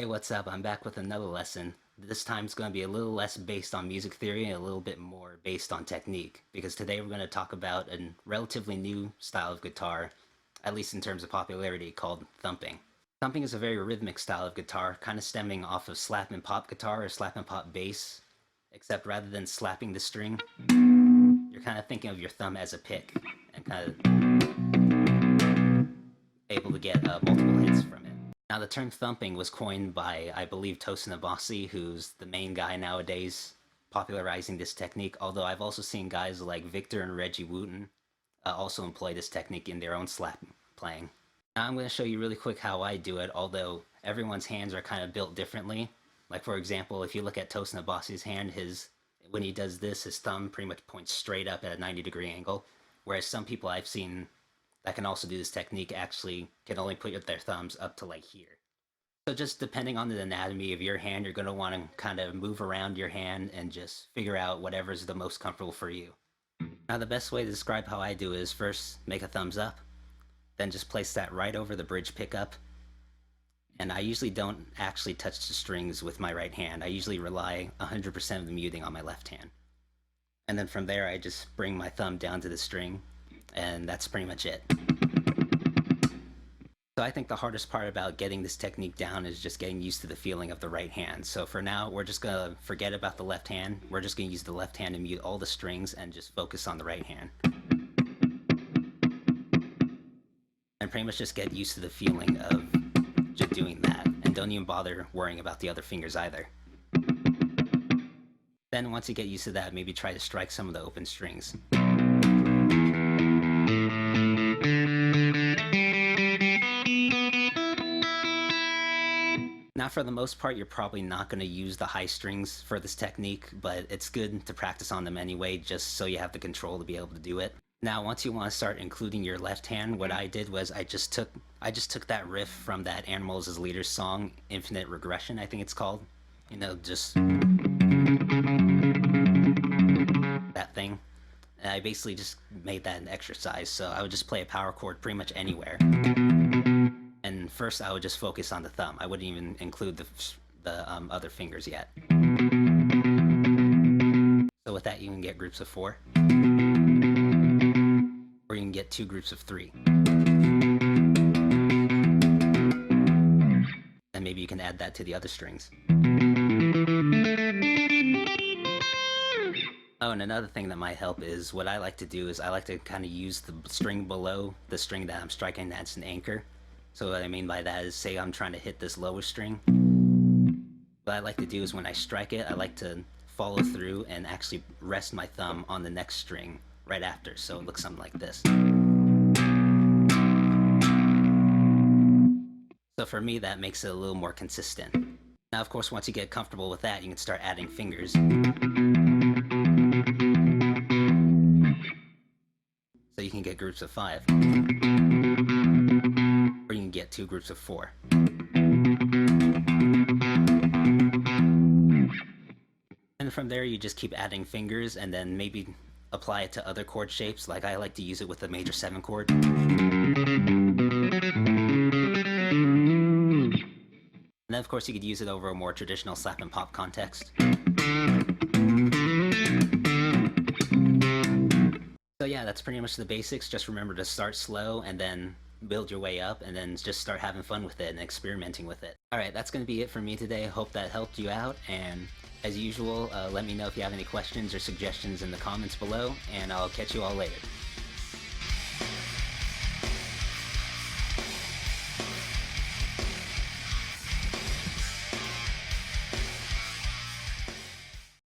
Hey, what's up? I'm back with another lesson. This time it's going to be a little less based on music theory and a little bit more based on technique, because today we're going to talk about a relatively new style of guitar, at least in terms of popularity, called thumping. Thumping is a very rhythmic style of guitar, kind of stemming off of slap and pop guitar or slap and pop bass, except rather than slapping the string, you're kind of thinking of your thumb as a pick and kind of able to get multiple hits from it. Now, the term thumping was coined by, I believe, Tosin Abasi, who's the main guy nowadays popularizing this technique, although I've also seen guys like Victor and Reggie Wooten also employ this technique in their own slap playing. Now, I'm going to show you really quick how I do it, although everyone's hands are kind of built differently. Like, for example, if you look at Tosin Abasi's hand, when he does this, his thumb pretty much points straight up at a 90-degree angle, whereas some people I've seen that can also do this technique actually can only put their thumbs up to like here. So just depending on the anatomy of your hand, you're going to want to kind of move around your hand and just figure out whatever's the most comfortable for you. Now, the best way to describe how I do is first make a thumbs up, then just place that right over the bridge pickup. And I usually don't actually touch the strings with my right hand. I usually rely 100% of the muting on my left hand. And then from there, I just bring my thumb down to the string, and that's pretty much it. So I think the hardest part about getting this technique down is just getting used to the feeling of the right hand. So for now, we're just going to forget about the left hand. We're just going to use the left hand to mute all the strings and just focus on the right hand. And pretty much just get used to the feeling of just doing that. And don't even bother worrying about the other fingers either. Then once you get used to that, maybe try to strike some of the open strings. Now, for the most part, you're probably not going to use the high strings for this technique, but it's good to practice on them anyway, just so you have the control to be able to do it. Now, once you want to start including your left hand, what I did was I just took that riff from that Animals as Leaders song, Infinite Regression, I think it's called. You know, just that thing. And I basically just made that an exercise, so I would just play a power chord pretty much anywhere. And first, I would just focus on the thumb. I wouldn't even include the other fingers yet. So with that, you can get groups of 4. Or you can get 2 groups of 3. And maybe you can add that to the other strings. Oh, and another thing that might help is what I like to do is I like to kind of use the string below the string that I'm striking that's an anchor. So what I mean by that is, say I'm trying to hit this lower string. What I like to do is when I strike it, I like to follow through and actually rest my thumb on the next string right after. So it looks something like this. So for me, that makes it a little more consistent. Now, of course, once you get comfortable with that, you can start adding fingers. So you can get groups of 5. Or you can get 2 groups of 4. And from there, you just keep adding fingers and then maybe apply it to other chord shapes. Like I like to use it with the major 7 chord. And then, of course, you could use it over a more traditional slap and pop context. So yeah, that's pretty much the basics. Just remember to start slow and then build your way up, and then just start having fun with it and experimenting with it. Alright, that's going to be it for me today. Hope that helped you out, and as usual, let me know if you have any questions or suggestions in the comments below, and I'll catch you all later.